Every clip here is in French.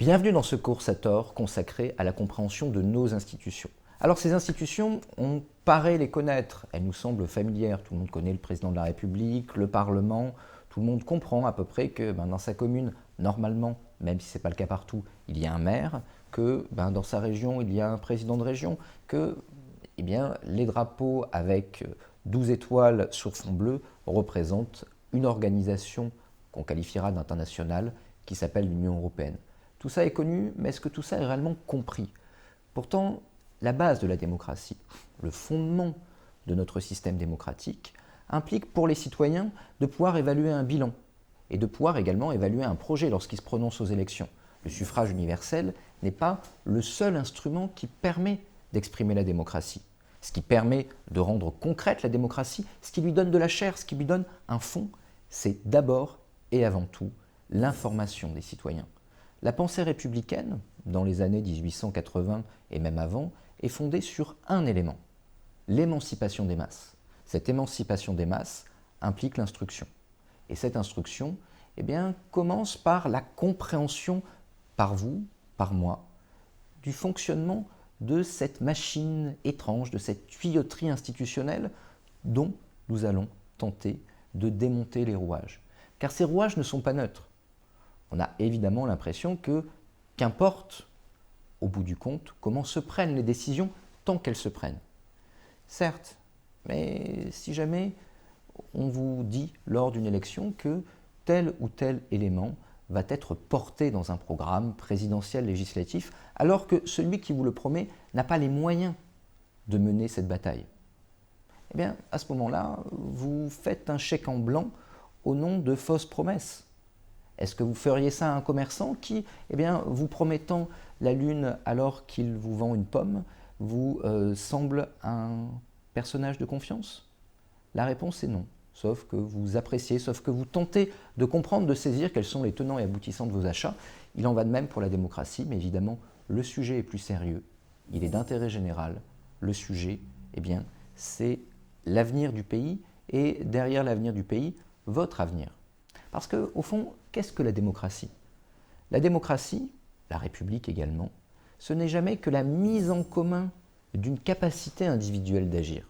Bienvenue dans ce cours Sator consacré à la compréhension de nos institutions. Alors ces institutions, on paraît les connaître, elles nous semblent familières. Tout le monde connaît le président de la République, le Parlement, tout le monde comprend à peu près que dans sa commune, normalement, même si ce n'est pas le cas partout, il y a un maire, que dans sa région, il y a un président de région, que les drapeaux avec 12 étoiles sur fond bleu représentent une organisation qu'on qualifiera d'internationale qui s'appelle l'Union européenne. Tout ça est connu, mais est-ce que tout ça est réellement compris? Pourtant, la base de la démocratie, le fondement de notre système démocratique, implique pour les citoyens de pouvoir évaluer un bilan et de pouvoir également évaluer un projet lorsqu'ils se prononcent aux élections. Le suffrage universel n'est pas le seul instrument qui permet d'exprimer la démocratie. Ce qui permet de rendre concrète la démocratie, ce qui lui donne de la chair, ce qui lui donne un fond, c'est d'abord et avant tout l'information des citoyens. La pensée républicaine, dans les années 1880 et même avant, est fondée sur un élément, l'émancipation des masses. Cette émancipation des masses implique l'instruction. Et cette instruction commence par la compréhension par vous, par moi, du fonctionnement de cette machine étrange, de cette tuyauterie institutionnelle dont nous allons tenter de démonter les rouages. Car ces rouages ne sont pas neutres. On a évidemment l'impression que, qu'importe, au bout du compte, comment se prennent les décisions tant qu'elles se prennent. Certes, mais si jamais on vous dit lors d'une élection que tel ou tel élément va être porté dans un programme présidentiel législatif, alors que celui qui vous le promet n'a pas les moyens de mener cette bataille. À ce moment-là, vous faites un chèque en blanc au nom de fausses promesses. Est-ce que vous feriez ça à un commerçant qui, vous promettant la lune alors qu'il vous vend une pomme, vous semble un personnage de confiance? La réponse est non, sauf que vous appréciez, sauf que vous tentez de comprendre, de saisir quels sont les tenants et aboutissants de vos achats. Il en va de même pour la démocratie, mais évidemment, le sujet est plus sérieux, il est d'intérêt général. Le sujet, c'est l'avenir du pays et derrière l'avenir du pays, votre avenir. Parce qu'au fond, qu'est-ce que la démocratie? La démocratie, la République également, ce n'est jamais que la mise en commun d'une capacité individuelle d'agir.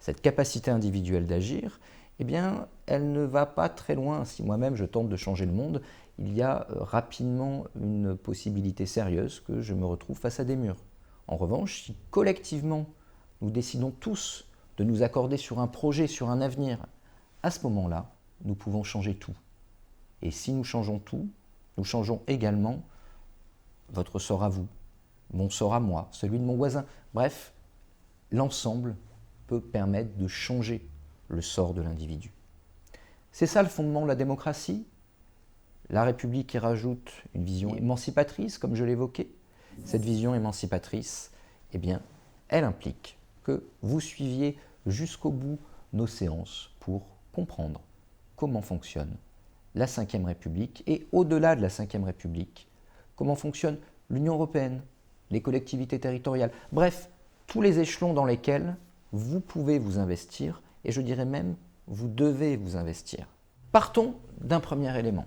Cette capacité individuelle d'agir, elle ne va pas très loin. Si moi-même je tente de changer le monde, il y a rapidement une possibilité sérieuse que je me retrouve face à des murs. En revanche, si collectivement nous décidons tous de nous accorder sur un projet, sur un avenir, à ce moment-là, nous pouvons changer tout. Et si nous changeons tout, nous changeons également votre sort à vous, mon sort à moi, celui de mon voisin. Bref, l'ensemble peut permettre de changer le sort de l'individu. C'est ça le fondement de la démocratie. La République y rajoute une vision émancipatrice, comme je l'évoquais. Cette vision émancipatrice, elle implique que vous suiviez jusqu'au bout nos séances pour comprendre comment fonctionne la Ve République et au-delà de la Ve République, comment fonctionne l'Union européenne, les collectivités territoriales, bref, tous les échelons dans lesquels vous pouvez vous investir et je dirais même vous devez vous investir. Partons d'un premier élément.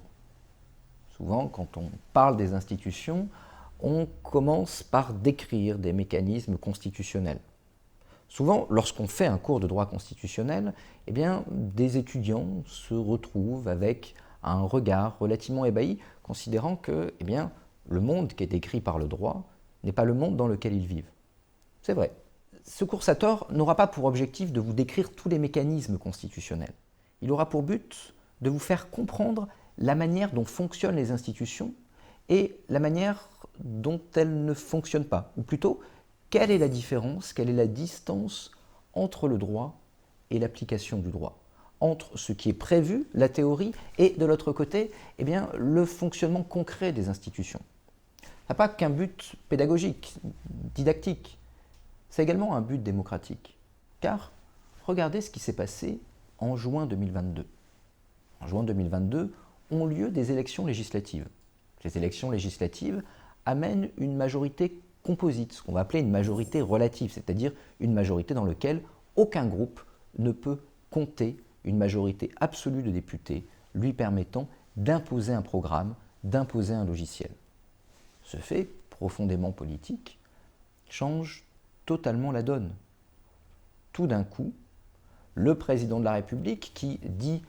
Souvent, quand on parle des institutions, on commence par décrire des mécanismes constitutionnels. Souvent, lorsqu'on fait un cours de droit constitutionnel, des étudiants se retrouvent avec un regard relativement ébahi, considérant que le monde qui est décrit par le droit n'est pas le monde dans lequel ils vivent. C'est vrai. Ce cours Sator n'aura pas pour objectif de vous décrire tous les mécanismes constitutionnels. Il aura pour but de vous faire comprendre la manière dont fonctionnent les institutions et la manière dont elles ne fonctionnent pas. Ou plutôt, quelle est la différence, quelle est la distance entre le droit et l'application du droit, entre ce qui est prévu, la théorie, et de l'autre côté, le fonctionnement concret des institutions. Ça n'a pas qu'un but pédagogique, didactique, c'est également un but démocratique. Car regardez ce qui s'est passé en juin 2022. En juin 2022 ont lieu des élections législatives. Ces élections législatives amènent une majorité composite, ce qu'on va appeler une majorité relative, c'est-à-dire une majorité dans laquelle aucun groupe ne peut compter une majorité absolue de députés lui permettant d'imposer un programme, d'imposer un logiciel. ce fait profondément politique, change totalement la donne. Tout d'un coup, le président de la République, qui dit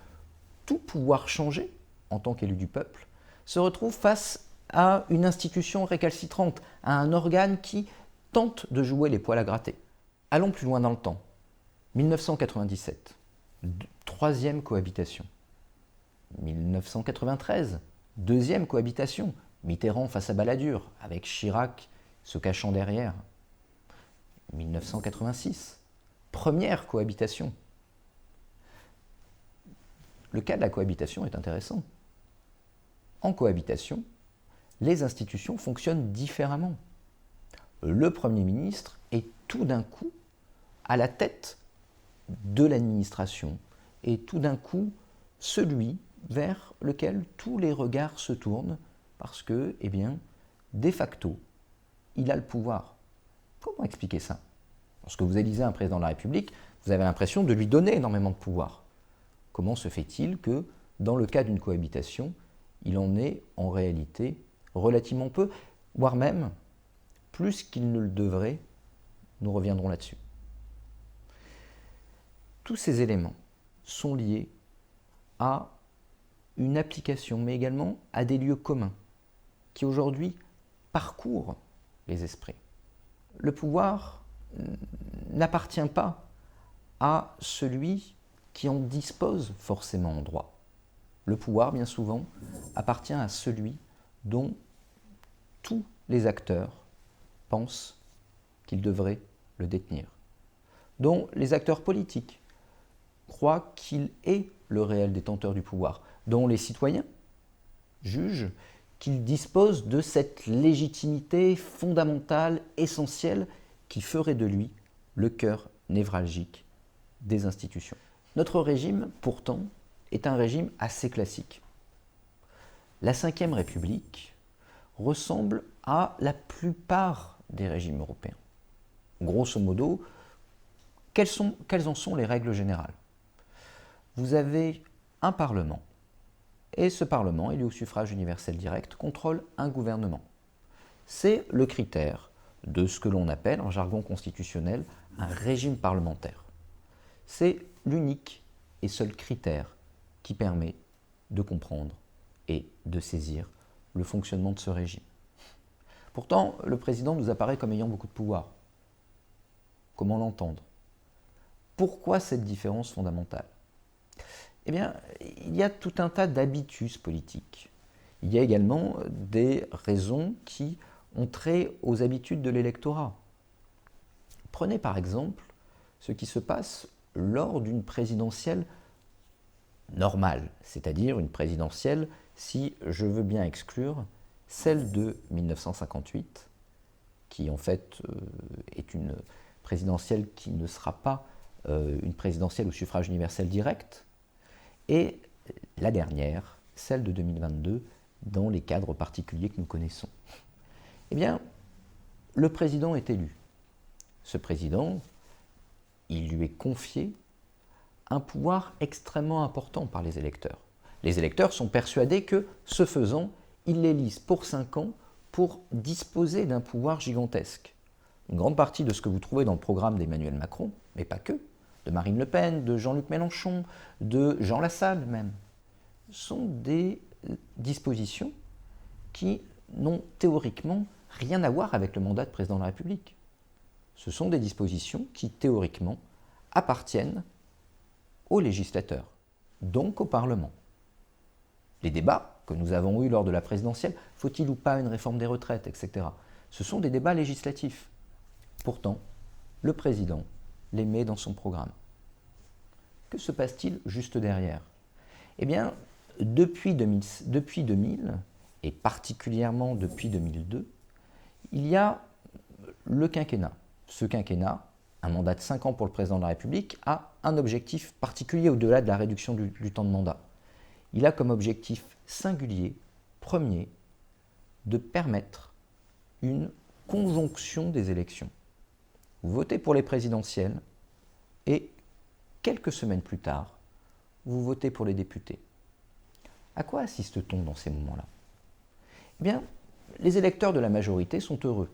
tout pouvoir changer en tant qu'élu du peuple, se retrouve face à une institution récalcitrante, à un organe qui tente de jouer les poils à gratter. Allons plus loin dans le temps. 1997, troisième cohabitation. 1993, deuxième cohabitation. Mitterrand face à Balladur, avec Chirac se cachant derrière. 1986, première cohabitation. Le cas de la cohabitation est intéressant. En cohabitation, les institutions fonctionnent différemment. Le Premier ministre est tout d'un coup à la tête de l'administration et tout d'un coup celui vers lequel tous les regards se tournent parce que, de facto, il a le pouvoir. Comment expliquer ça? Lorsque vous élisez un président de la République, vous avez l'impression de lui donner énormément de pouvoir. Comment se fait-il que, dans le cas d'une cohabitation, il en ait en réalité relativement peu, voire même plus qu'il ne le devrait? Nous reviendrons là-dessus. Tous ces éléments sont liés à une application, mais également à des lieux communs qui aujourd'hui parcourent les esprits. Le pouvoir n'appartient pas à celui qui en dispose forcément en droit. Le pouvoir, bien souvent, appartient à celui dont tous les acteurs pensent qu'il devrait le détenir, dont les acteurs politiques croient qu'il est le réel détenteur du pouvoir, dont les citoyens jugent qu'il dispose de cette légitimité fondamentale, essentielle, qui ferait de lui le cœur névralgique des institutions. Notre régime, pourtant, est un régime assez classique. La Ve République ressemble à la plupart des régimes européens. Grosso modo, quelles en sont les règles générales? Vous avez un Parlement, et ce Parlement, élu au suffrage universel direct, contrôle un gouvernement. C'est le critère de ce que l'on appelle, en jargon constitutionnel, un régime parlementaire. C'est l'unique et seul critère qui permet de comprendre et de saisir le fonctionnement de ce régime. Pourtant, le président nous apparaît comme ayant beaucoup de pouvoir. Comment l'entendre? Pourquoi cette différence fondamentale? Eh bien, il y a tout un tas d'habitus politiques. Il y a également des raisons qui ont trait aux habitudes de l'électorat. Prenez par exemple ce qui se passe lors d'une présidentielle normale, c'est-à-dire une présidentielle, si je veux bien exclure, celle de 1958, qui en fait est une présidentielle qui ne sera pas une présidentielle au suffrage universel direct, et la dernière, celle de 2022, dans les cadres particuliers que nous connaissons. Eh bien, le président est élu. Ce président, il lui est confié un pouvoir extrêmement important par les électeurs. Les électeurs sont persuadés que, ce faisant, ils l'élisent pour 5 ans pour disposer d'un pouvoir gigantesque. Une grande partie de ce que vous trouvez dans le programme d'Emmanuel Macron, mais pas que, de Marine Le Pen, de Jean-Luc Mélenchon, de Jean Lassalle même, sont des dispositions qui n'ont théoriquement rien à voir avec le mandat de président de la République. Ce sont des dispositions qui, théoriquement, appartiennent aux législateurs, donc au Parlement. Les débats que nous avons eus lors de la présidentielle, faut-il ou pas une réforme des retraites, etc., ce sont des débats législatifs. Pourtant, le président les met dans son programme. Que se passe-t-il juste derrière? Eh bien, depuis 2000, et particulièrement depuis 2002, il y a le quinquennat. Ce quinquennat, un mandat de 5 ans pour le président de la République, a un objectif particulier au-delà de la réduction du temps de mandat. Il a comme objectif singulier, premier, de permettre une conjonction des élections. Vous votez pour les présidentielles et quelques semaines plus tard, vous votez pour les députés. À quoi assiste-t-on dans ces moments-là? Eh bien, les électeurs de la majorité sont heureux.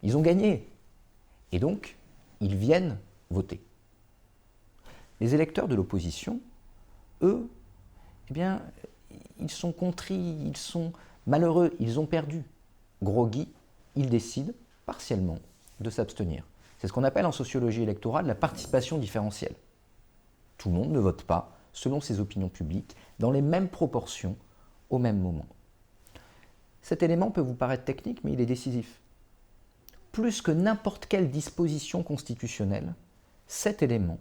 Ils ont gagné. Et donc, ils viennent voter. Les électeurs de l'opposition, eux, eh bien, ils sont contris, ils sont malheureux, ils ont perdu. Groggy, ils décident partiellement de s'abstenir. C'est ce qu'on appelle en sociologie électorale la participation différentielle. Tout le monde ne vote pas selon ses opinions publiques, dans les mêmes proportions, au même moment. Cet élément peut vous paraître technique, mais il est décisif. Plus que n'importe quelle disposition constitutionnelle, cet élément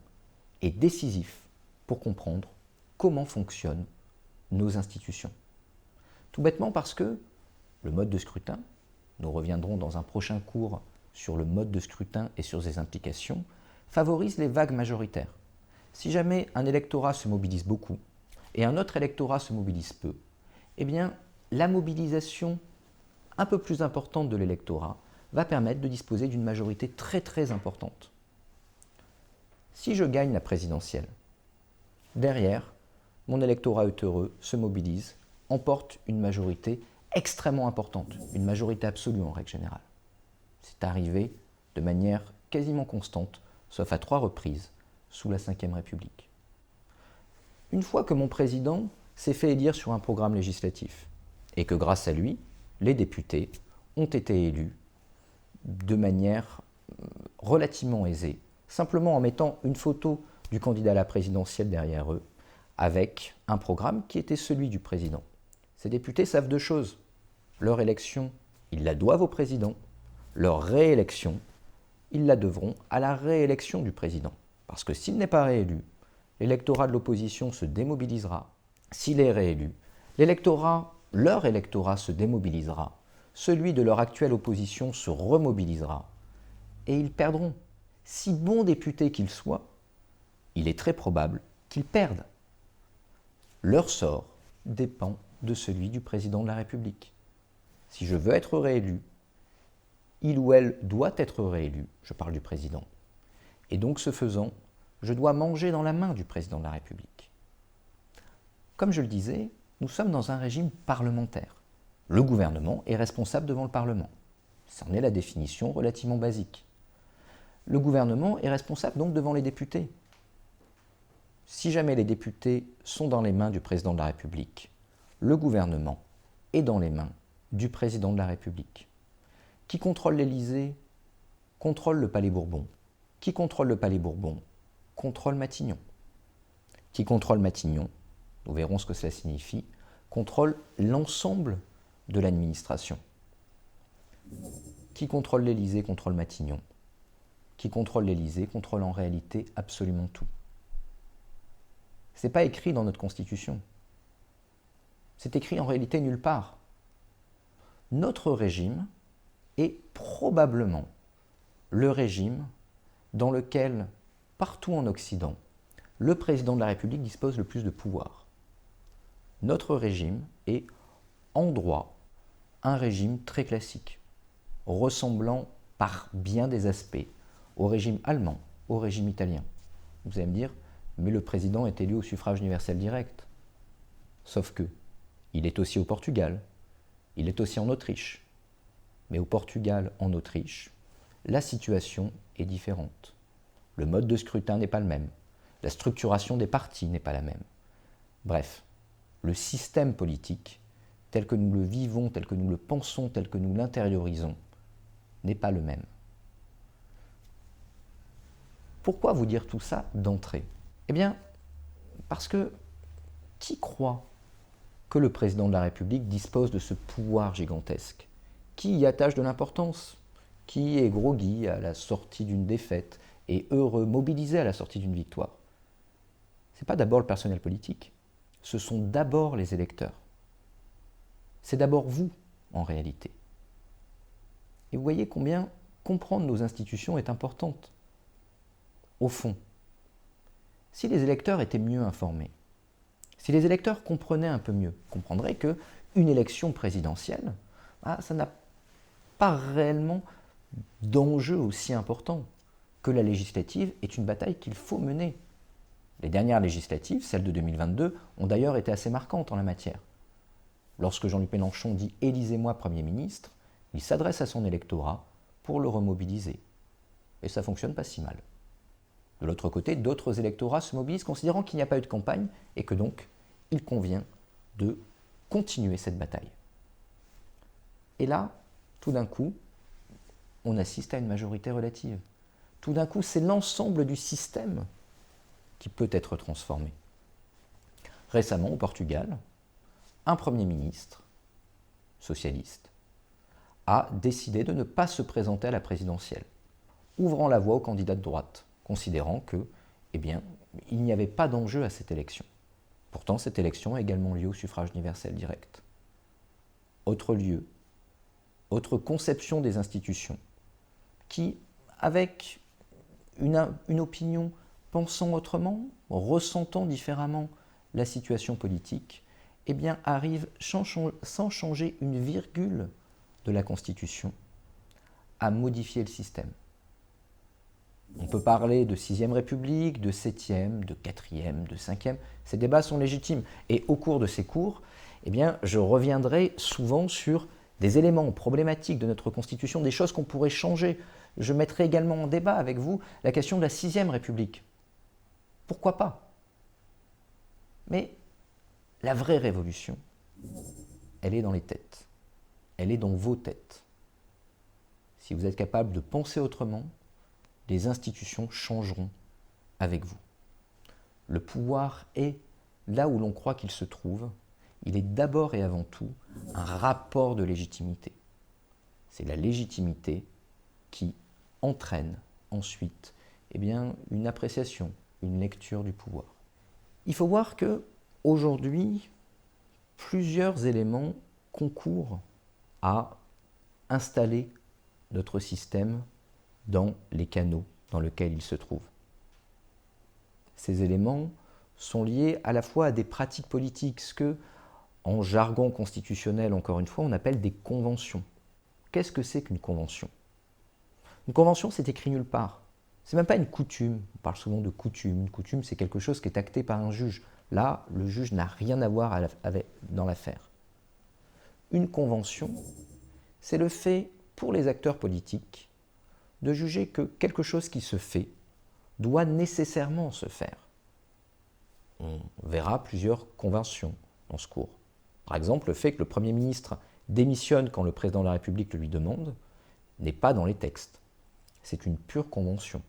est décisif pour comprendre comment fonctionnent nos institutions. Tout bêtement parce que le mode de scrutin, nous reviendrons dans un prochain cours sur le mode de scrutin et sur ses implications, favorise les vagues majoritaires. Si jamais un électorat se mobilise beaucoup et un autre électorat se mobilise peu, eh bien, la mobilisation un peu plus importante de l'électorat va permettre de disposer d'une majorité très très importante. Si je gagne la présidentielle, derrière, mon électorat heureux se mobilise, emporte une majorité extrêmement importante, une majorité absolue en règle générale. C'est arrivé de manière quasiment constante, sauf à 3 reprises, sous la Ve République. Une fois que mon président s'est fait élire sur un programme législatif, et que grâce à lui, les députés ont été élus de manière relativement aisée, simplement en mettant une photo du candidat à la présidentielle derrière eux, avec un programme qui était celui du président. Ces députés savent 2 choses. Leur élection, ils la doivent au président. Leur réélection, ils la devront à la réélection du président. Parce que s'il n'est pas réélu, l'électorat de l'opposition se démobilisera. S'il est réélu, leur électorat se démobilisera. Celui de leur actuelle opposition se remobilisera. Et ils perdront. Si bons députés qu'ils soient, il est très probable qu'ils perdent. Leur sort dépend de celui du président de la République. Si je veux être réélu, il ou elle doit être réélu, je parle du président. Et donc, ce faisant, je dois manger dans la main du président de la République. Comme je le disais, nous sommes dans un régime parlementaire. Le gouvernement est responsable devant le Parlement. C'en est la définition relativement basique. Le gouvernement est responsable donc devant les députés. Si jamais les députés sont dans les mains du président de la République, le gouvernement est dans les mains du président de la République. Qui contrôle l'Élysée contrôle le Palais Bourbon. Qui contrôle le Palais Bourbon contrôle Matignon. Qui contrôle Matignon, nous verrons ce que cela signifie, contrôle l'ensemble de l'administration. Qui contrôle l'Élysée contrôle Matignon. Qui contrôle l'Élysée contrôle en réalité absolument tout. Ce n'est pas écrit dans notre Constitution. C'est écrit en réalité nulle part. Notre régime est probablement le régime dans lequel, partout en Occident, le président de la République dispose le plus de pouvoir. Notre régime est, en droit, un régime très classique, ressemblant par bien des aspects au régime allemand, au régime italien. Vous allez me dire, mais le président est élu au suffrage universel direct. Sauf que, il est aussi au Portugal, il est aussi en Autriche. Mais au Portugal, en Autriche, la situation est différente. Le mode de scrutin n'est pas le même. La structuration des partis n'est pas la même. Bref, le système politique, tel que nous le vivons, tel que nous le pensons, tel que nous l'intériorisons, n'est pas le même. Pourquoi vous dire tout ça d'entrée? Eh bien, parce que qui croit que le président de la République dispose de ce pouvoir gigantesque? Qui y attache de l'importance? Qui est groggy à la sortie d'une défaite et heureux, mobilisé à la sortie d'une victoire? Ce n'est pas d'abord le personnel politique, ce sont d'abord les électeurs. C'est d'abord vous, en réalité. Et vous voyez combien comprendre nos institutions est importante. Au fond, si les électeurs étaient mieux informés, si les électeurs comprenaient un peu mieux, comprendraient qu'une élection présidentielle, ça n'a pas réellement d'enjeu aussi important que la législative est une bataille qu'il faut mener. Les dernières législatives, celles de 2022, ont d'ailleurs été assez marquantes en la matière. lorsque Jean-Luc Mélenchon dit « élisez-moi Premier ministre », il s'adresse à son électorat pour le remobiliser. Et ça fonctionne pas si mal. De l'autre côté, d'autres électorats se mobilisent considérant qu'il n'y a pas eu de campagne et que donc il convient de continuer cette bataille. Et là, tout d'un coup, on assiste à une majorité relative. Tout d'un coup, c'est l'ensemble du système qui peut être transformé. Récemment, au Portugal, un Premier ministre socialiste a décidé de ne pas se présenter à la présidentielle, ouvrant la voie aux candidats de droite, considérant que, eh bien, il n'y avait pas d'enjeu à cette élection. Pourtant, cette élection a également lieu au suffrage universel direct. Autre lieu, autre conception des institutions, qui, avec une opinion pensant autrement, ressentant différemment la situation politique, eh bien, arrive sans changer une virgule de la Constitution à modifier le système. On peut parler de 6e République, de 7e, de 4e, de 5e. Ces débats sont légitimes. Et au cours de ces cours, eh bien, je reviendrai souvent sur des éléments problématiques de notre Constitution, des choses qu'on pourrait changer. Je mettrai également en débat avec vous la question de la 6e République. Pourquoi pas? Mais la vraie révolution, elle est dans les têtes. Elle est dans vos têtes. Si vous êtes capable de penser autrement, les institutions changeront avec vous. Le pouvoir est là où l'on croit qu'il se trouve. Il est d'abord et avant tout un rapport de légitimité. C'est la légitimité qui entraîne ensuite eh bien, une appréciation, une lecture du pouvoir. Il faut voir que aujourd'hui, plusieurs éléments concourent à installer notre système dans les canaux dans lesquels il se trouve. Ces éléments sont liés à la fois à des pratiques politiques, ce que, en jargon constitutionnel, encore une fois, on appelle des conventions. Qu'est-ce que c'est qu'une convention? Une convention, c'est écrit nulle part. C'est même pas une coutume. On parle souvent de coutume. Une coutume, c'est quelque chose qui est acté par un juge. Là, le juge n'a rien à voir dans l'affaire. Une convention, c'est le fait, pour les acteurs politiques, de juger que quelque chose qui se fait doit nécessairement se faire. On verra plusieurs conventions dans ce cours. Par exemple, le fait que le Premier ministre démissionne quand le Président de la République le lui demande n'est pas dans les textes. C'est une pure convention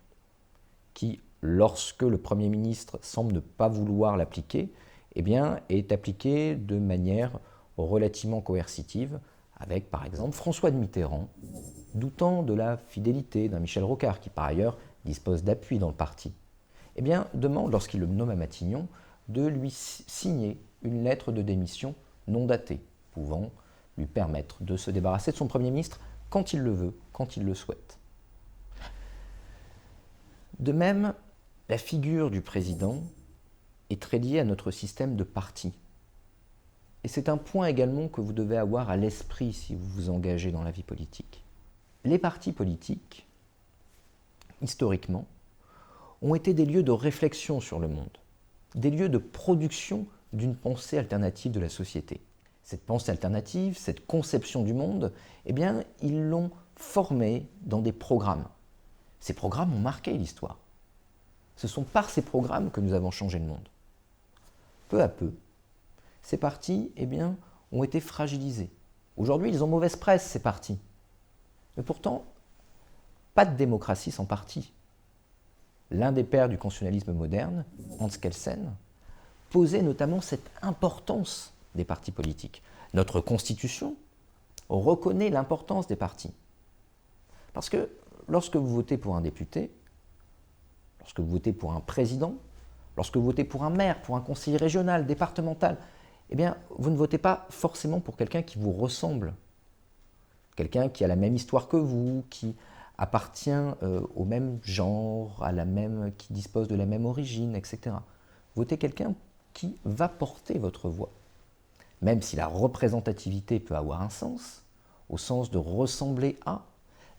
qui, lorsque le Premier ministre semble ne pas vouloir l'appliquer, eh bien, est appliquée de manière relativement coercitive, avec par exemple François de Mitterrand, doutant de la fidélité d'un Michel Rocard, qui par ailleurs dispose d'appui dans le parti, eh bien, demande, lorsqu'il le nomme à Matignon, de lui signer une lettre de démission non datée, pouvant lui permettre de se débarrasser de son Premier ministre quand il le veut, quand il le souhaite. De même, la figure du président est très liée à notre système de partis. Et c'est un point également que vous devez avoir à l'esprit si vous vous engagez dans la vie politique. Les partis politiques, historiquement, ont été des lieux de réflexion sur le monde, des lieux de production d'une pensée alternative de la société. Cette pensée alternative, cette conception du monde, eh bien, ils l'ont formée dans des programmes. Ces programmes ont marqué l'histoire. Ce sont par ces programmes que nous avons changé le monde. Peu à peu, ces partis, eh bien, ont été fragilisés. Aujourd'hui, ils ont mauvaise presse, ces partis. Mais pourtant, pas de démocratie sans parti. L'un des pères du constitutionnalisme moderne, Hans Kelsen, posait notamment cette importance des partis politiques. Notre Constitution reconnaît l'importance des partis. Parce que lorsque vous votez pour un député, lorsque vous votez pour un président, lorsque vous votez pour un maire, pour un conseiller régional, départemental, eh bien, vous ne votez pas forcément pour quelqu'un qui vous ressemble. Quelqu'un qui a la même histoire que vous, qui appartient au même genre, qui dispose de la même origine, etc. Votez quelqu'un qui va porter votre voix. Même si la représentativité peut avoir un sens, au sens de ressembler à,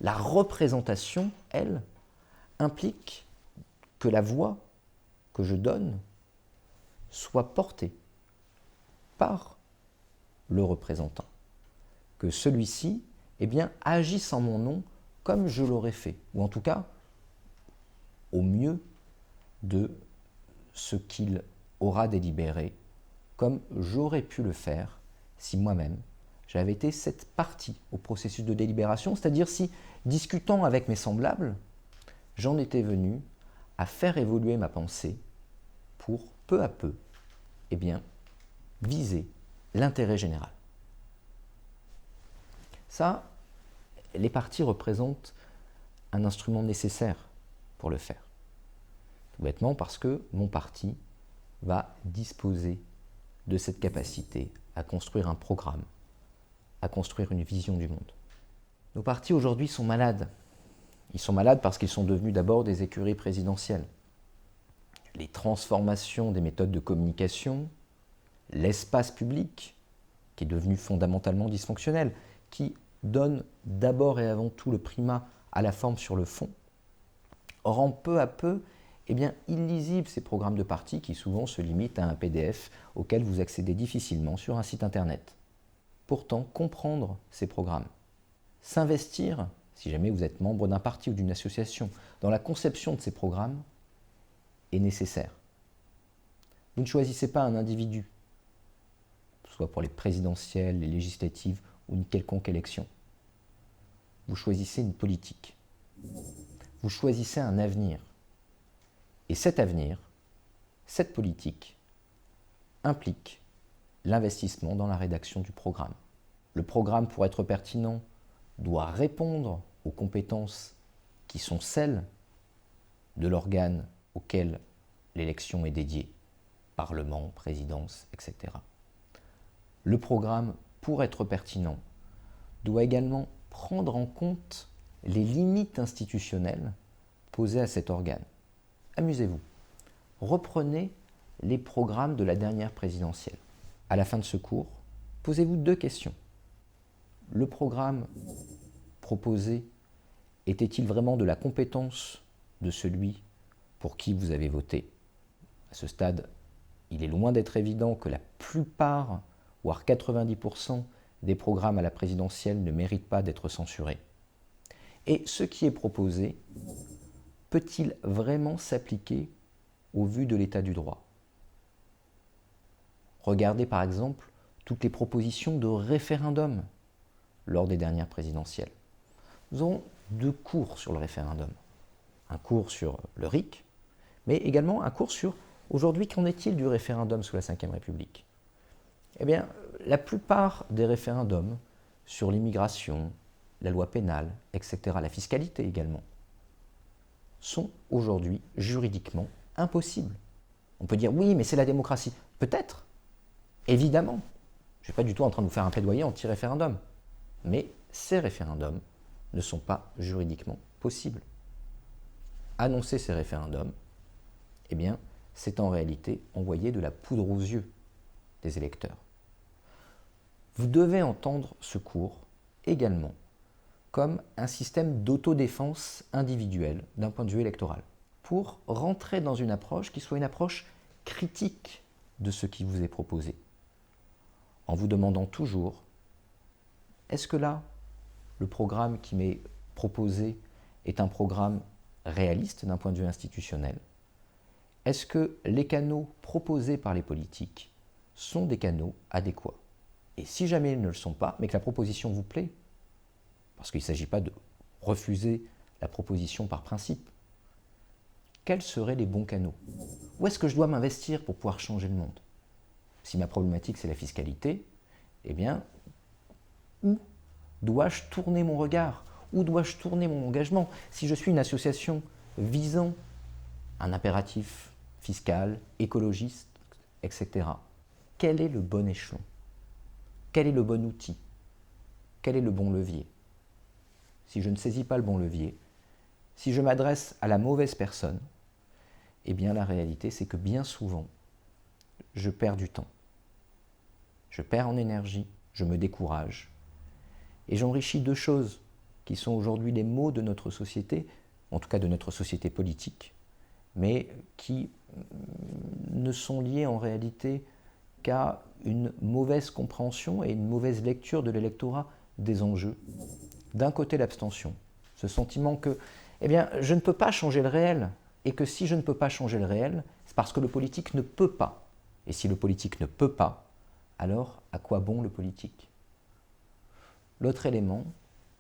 la représentation, elle, implique que la voix que je donne soit portée par le représentant. Que celui-ci agisse en mon nom comme je l'aurais fait, ou en tout cas au mieux de ce qu'il aura délibéré, comme j'aurais pu le faire si moi-même j'avais été cette partie au processus de délibération, c'est-à-dire si, discutant avec mes semblables, j'en étais venu à faire évoluer ma pensée pour, peu à peu, viser l'intérêt général. Ça, les partis représentent un instrument nécessaire pour le faire. Tout bêtement parce que mon parti va disposer de cette capacité à construire un programme, à construire une vision du monde. Nos partis aujourd'hui sont malades. Ils sont malades parce qu'ils sont devenus d'abord des écuries présidentielles. Les transformations des méthodes de communication, l'espace public, qui est devenu fondamentalement dysfonctionnel, qui donne d'abord et avant tout le primat à la forme sur le fond, rend peu à peu illisibles ces programmes de partis qui souvent se limitent à un PDF auquel vous accédez difficilement sur un site internet. Pourtant, comprendre ces programmes, s'investir, si jamais vous êtes membre d'un parti ou d'une association, dans la conception de ces programmes est nécessaire. Vous ne choisissez pas un individu, soit pour les présidentielles, les législatives ou une quelconque élection. Vous choisissez une politique. Vous choisissez un avenir. Et cet avenir, cette politique, implique l'investissement dans la rédaction du programme. Le programme, pour être pertinent, doit répondre aux compétences qui sont celles de l'organe auquel l'élection est dédiée, Parlement, présidence, etc. Le programme, pour être pertinent, doit également prendre en compte les limites institutionnelles posées à cet organe. Amusez-vous. Reprenez les programmes de la dernière présidentielle. À la fin de ce cours, posez-vous 2 questions. Le programme proposé était-il vraiment de la compétence de celui pour qui vous avez voté? À ce stade, il est loin d'être évident que la plupart, voire 90% des programmes à la présidentielle ne méritent pas d'être censurés. Et ce qui est proposé, peut-il vraiment s'appliquer au vu de l'état du droit? Regardez par exemple toutes les propositions de référendum lors des dernières présidentielles. Nous avons 2 cours sur le référendum. Un cours sur le RIC, mais également un cours sur aujourd'hui, qu'en est-il du référendum sous la Ve République? La plupart des référendums sur l'immigration, la loi pénale, etc., la fiscalité également, sont aujourd'hui juridiquement impossibles. On peut dire oui, mais c'est la démocratie. Peut-être, évidemment. Je ne suis pas du tout en train de vous faire un plaidoyer anti-référendum. Mais ces référendums ne sont pas juridiquement possibles. Annoncer ces référendums, c'est en réalité envoyer de la poudre aux yeux des électeurs. Vous devez entendre ce cours également comme un système d'autodéfense individuelle d'un point de vue électoral, pour rentrer dans une approche qui soit une approche critique de ce qui vous est proposé, en vous demandant toujours, est-ce que là, le programme qui m'est proposé est un programme réaliste d'un point de vue institutionnel? Est-ce que les canaux proposés par les politiques sont des canaux adéquats? Et si jamais ils ne le sont pas, mais que la proposition vous plaît, parce qu'il ne s'agit pas de refuser la proposition par principe, quels seraient les bons canaux? Où est-ce que je dois m'investir pour pouvoir changer le monde? Si ma problématique c'est la fiscalité, où dois-je tourner mon regard? Où dois-je tourner mon engagement? Si je suis une association visant un impératif fiscal, écologiste, etc., quel est le bon échelon? Quel est le bon outil? Quel est le bon levier? Si je ne saisis pas le bon levier, si je m'adresse à la mauvaise personne, la réalité c'est que bien souvent, je perds du temps. Je perds en énergie, je me décourage. Et j'enrichis 2 choses qui sont aujourd'hui les maux de notre société, en tout cas de notre société politique, mais qui ne sont liées en réalité qu'a une mauvaise compréhension et une mauvaise lecture de l'électorat des enjeux. D'un côté, l'abstention, ce sentiment que eh bien, je ne peux pas changer le réel, et que si je ne peux pas changer le réel, c'est parce que le politique ne peut pas. Et si le politique ne peut pas, alors à quoi bon le politique? L'autre élément,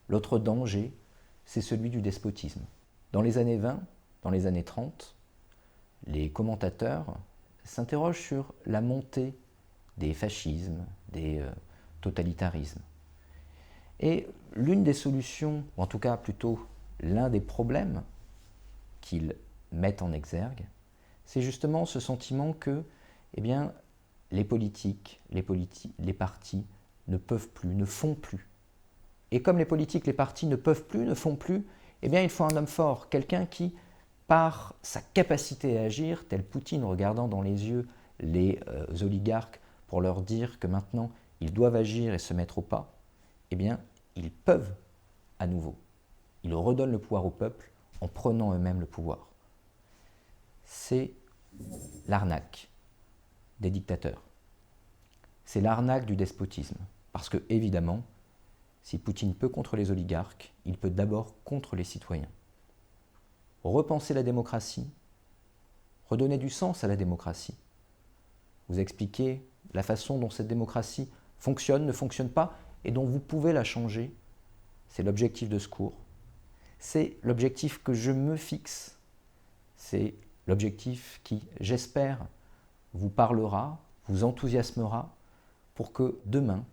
l'autre danger, c'est celui du despotisme. Dans les années 20, dans les années 30, les commentateurs s'interrogent sur la montée des fascismes, des totalitarismes. Et l'une des solutions, ou en tout cas plutôt l'un des problèmes qu'ils mettent en exergue, c'est justement ce sentiment que eh bien, les politiques, les partis ne peuvent plus, ne font plus. Et comme les politiques, les partis ne peuvent plus, ne font plus, eh bien, il faut un homme fort, quelqu'un qui, par sa capacité à agir, tel Poutine regardant dans les yeux les oligarques pour leur dire que maintenant ils doivent agir et se mettre au pas, eh bien, ils peuvent à nouveau. Ils redonnent le pouvoir au peuple en prenant eux-mêmes le pouvoir. C'est l'arnaque des dictateurs. C'est l'arnaque du despotisme. Parce que, évidemment, si Poutine peut contre les oligarques, il peut d'abord contre les citoyens. Repenser la démocratie, redonner du sens à la démocratie. Vous expliquer la façon dont cette démocratie fonctionne, ne fonctionne pas, et dont vous pouvez la changer, c'est l'objectif de ce cours. C'est l'objectif que je me fixe. C'est l'objectif qui, j'espère, vous parlera, vous enthousiasmera pour que demain,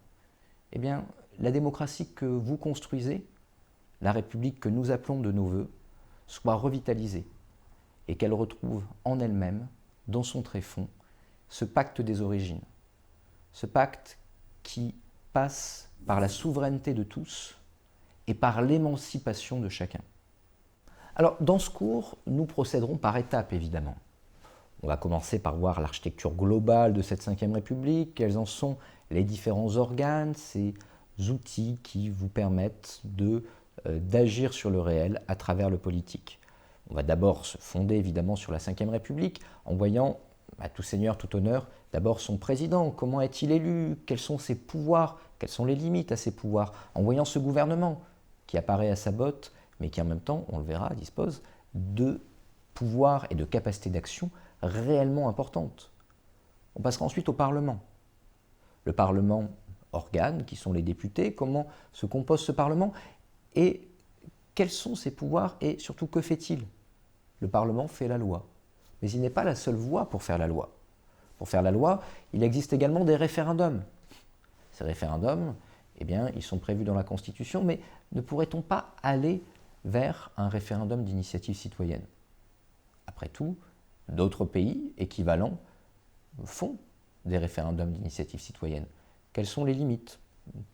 eh bien, la démocratie que vous construisez, la République que nous appelons de nos voeux, soit revitalisée et qu'elle retrouve en elle-même, dans son tréfonds, ce pacte des origines. Ce pacte qui passe par la souveraineté de tous et par l'émancipation de chacun. Alors, dans ce cours, nous procéderons par étapes, évidemment. On va commencer par voir l'architecture globale de cette Ve République, quels en sont les différents organes, ces outils qui vous permettent d'agir sur le réel à travers le politique. On va d'abord se fonder évidemment sur la Ve République en voyant, à tout seigneur, tout honneur, d'abord son président, comment est-il élu, quels sont ses pouvoirs, quelles sont les limites à ses pouvoirs, en voyant ce gouvernement qui apparaît à sa botte, mais qui en même temps, on le verra, dispose de pouvoirs et de capacités d'action réellement importantes. On passera ensuite au Parlement. Le Parlement organe, qui sont les députés, comment se compose ce Parlement et quels sont ses pouvoirs et surtout que fait-il? Le Parlement fait la loi. Mais il n'est pas la seule voie pour faire la loi. Pour faire la loi, il existe également des référendums. Ces référendums, eh bien, ils sont prévus dans la Constitution, mais ne pourrait-on pas aller vers un référendum d'initiative citoyenne? Après tout, d'autres pays équivalents font des référendums d'initiative citoyenne. Quelles sont les limites?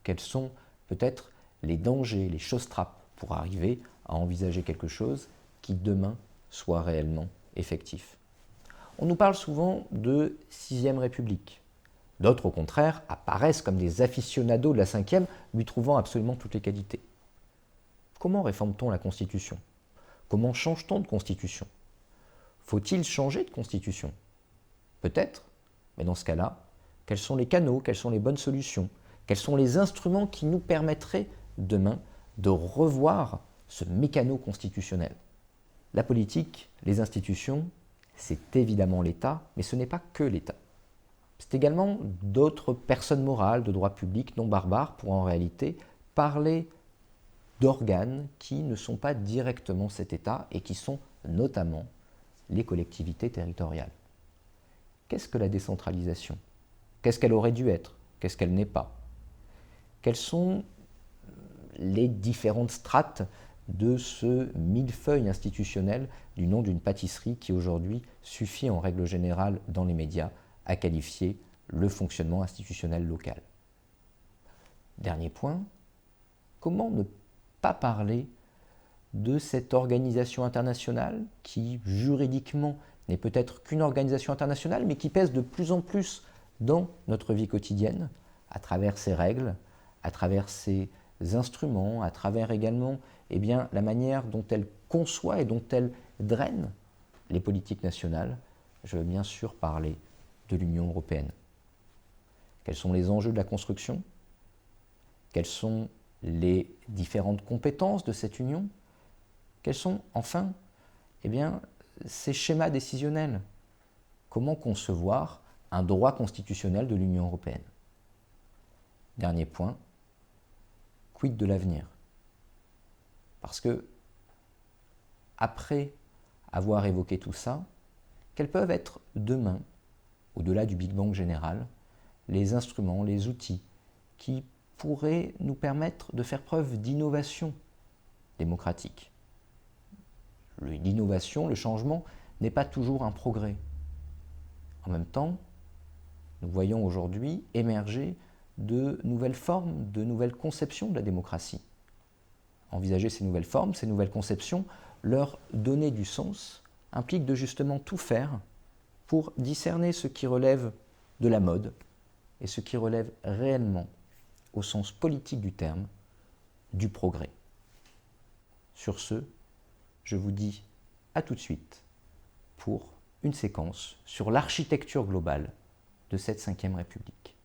Quels sont peut-être les dangers, les choses-trappes pour arriver à envisager quelque chose qui demain soit réellement effectif? On nous parle souvent de Sixième République. D'autres, au contraire, apparaissent comme des aficionados de la Cinquième, lui trouvant absolument toutes les qualités. Comment réforme-t-on la Constitution? Comment change-t-on de Constitution? Faut-il changer de Constitution? Peut-être, mais dans ce cas-là, quels sont les canaux, quelles sont les bonnes solutions, quels sont les instruments qui nous permettraient demain de revoir ce mécano constitutionnel? La politique, les institutions, c'est évidemment l'État, mais ce n'est pas que l'État. C'est également d'autres personnes morales de droit public non barbares pour en réalité parler d'organes qui ne sont pas directement cet État et qui sont notamment les collectivités territoriales. Qu'est-ce que la décentralisation? Qu'est-ce qu'elle aurait dû être? Qu'est-ce qu'elle n'est pas? Quelles sont les différentes strates de ce millefeuille institutionnel du nom d'une pâtisserie qui aujourd'hui suffit en règle générale dans les médias à qualifier le fonctionnement institutionnel local? Dernier point, comment ne pas parler de cette organisation internationale qui juridiquement n'est peut-être qu'une organisation internationale mais qui pèse de plus en plus dans notre vie quotidienne à travers ses règles, à travers ses instruments, à travers également la manière dont elle conçoit et dont elle draine les politiques nationales. Je veux bien sûr parler de l'Union européenne. Quels sont les enjeux de la construction? Quelles sont les différentes compétences de cette union? Quels sont, enfin, ces schémas décisionnels? Comment concevoir un droit constitutionnel de l'Union européenne? Dernier point, quid de l'avenir? Parce que, après avoir évoqué tout ça, quels peuvent être demain, au-delà du Big Bang général, les instruments, les outils qui pourraient nous permettre de faire preuve d'innovation démocratique? L'innovation, le changement, n'est pas toujours un progrès. En même temps, nous voyons aujourd'hui émerger de nouvelles formes, de nouvelles conceptions de la démocratie. Envisager ces nouvelles formes, ces nouvelles conceptions, leur donner du sens, implique de justement tout faire pour discerner ce qui relève de la mode et ce qui relève réellement, au sens politique du terme, du progrès. Sur ce, je vous dis à tout de suite pour une séquence sur l'architecture globale de cette Ve République.